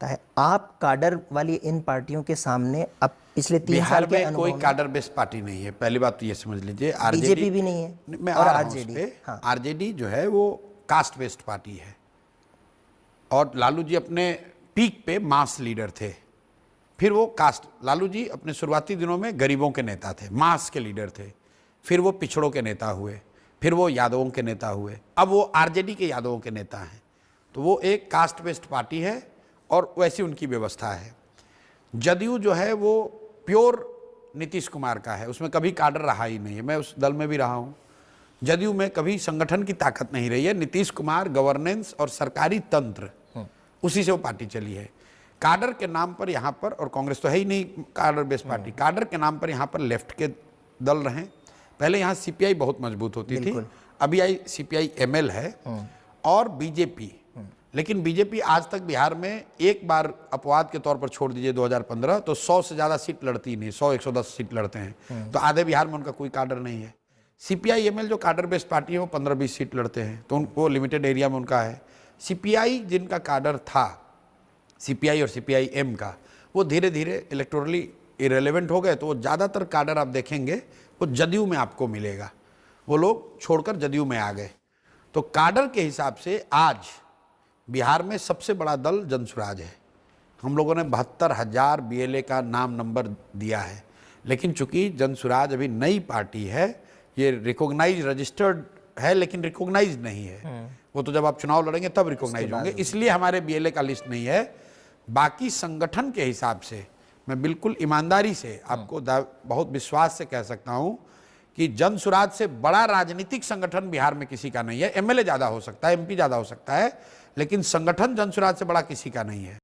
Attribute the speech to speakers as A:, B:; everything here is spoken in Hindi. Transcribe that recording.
A: सकता है। आप काडर वाली इन पार्टियों के सामने अब पिछले 3 साल
B: बिहार
A: के
B: में
A: अनुभव
B: कोई
A: में
B: काडर बेस्ड पार्टी नहीं है, पहली बात तो ये समझ लीजिए।
A: बीजेपी भी नहीं है
B: मैं
A: और
B: आ रहा हूं उस
A: आरजेडी।
B: पे।
A: हाँ,
B: आरजेडी जो है वो कास्ट बेस्ड पार्टी है और लालू जी अपने पीक पे मास लीडर थे। फिर वो कास्ट, लालू जी अपने शुरुआती दिनों में गरीबों के नेता थे, मास के लीडर थे। फिर वो पिछड़ों के नेता हुए, फिर वो यादवों के नेता हुए, अब वो आरजेडी के यादवों के नेता हैं। तो वो एक कास्ट बेस्ड पार्टी है और वैसी उनकी व्यवस्था है। जदयू जो है वो प्योर नीतीश कुमार का है, उसमें कभी काडर रहा ही नहीं है। मैं उस दल में भी रहा हूँ। जदयू में कभी संगठन की ताकत नहीं रही है। नीतीश कुमार, गवर्नेंस और सरकारी तंत्र, उसी से वो पार्टी चली है। काडर के नाम पर यहाँ पर, और कांग्रेस तो है ही नहीं काडर बेस्ड पार्टी, काडर के नाम पर यहाँ पर लेफ्ट के दल रहे। पहले यहाँ सीपीआई बहुत मजबूत होती थी, अभी आई सीपीआई एमएल है और बीजेपी। लेकिन बीजेपी आज तक बिहार में एक बार अपवाद के तौर पर छोड़ दीजिए 2015, तो 100 से ज़्यादा सीट लड़ती नहीं, 100-110 सीट लड़ते हैं। तो आधे बिहार में उनका कोई काडर नहीं है। सीपीआई एमएल जो काडर बेस्ड पार्टी है वो 15-20 सीट लड़ते हैं, तो उनको लिमिटेड एरिया में उनका है। सीपीआई जिनका काडर था, सीपीआई और सीपीआई एम का, वो धीरे धीरे इलेक्टोरली इरेलीवेंट हो गए। तो वो ज़्यादातर काडर आप देखेंगे वो जदयू में आपको मिलेगा, वो लोग छोड़कर जदयू में आ गए। तो काडर के हिसाब से आज बिहार में सबसे बड़ा दल जनसुराज है। हम लोगों ने 72,000 बीएलए का नाम नंबर दिया है, लेकिन चूंकि जनसुराज अभी नई पार्टी है, ये रिकॉग्नाइज रजिस्टर्ड है लेकिन रिकॉग्नाइज नहीं है। वो तो जब आप चुनाव लड़ेंगे तब रिकॉग्नाइज होंगे, इसलिए हमारे बीएलए का लिस्ट नहीं है। बाकी संगठन के हिसाब से मैं बिल्कुल ईमानदारी से आपको बहुत विश्वास से कह सकता हूं कि जनसुराज से बड़ा राजनीतिक संगठन बिहार में किसी का नहीं है। एमएलए ज्यादा हो सकता है, एमपी ज्यादा हो सकता है, लेकिन संगठन जनसुराज से बड़ा किसी का नहीं है।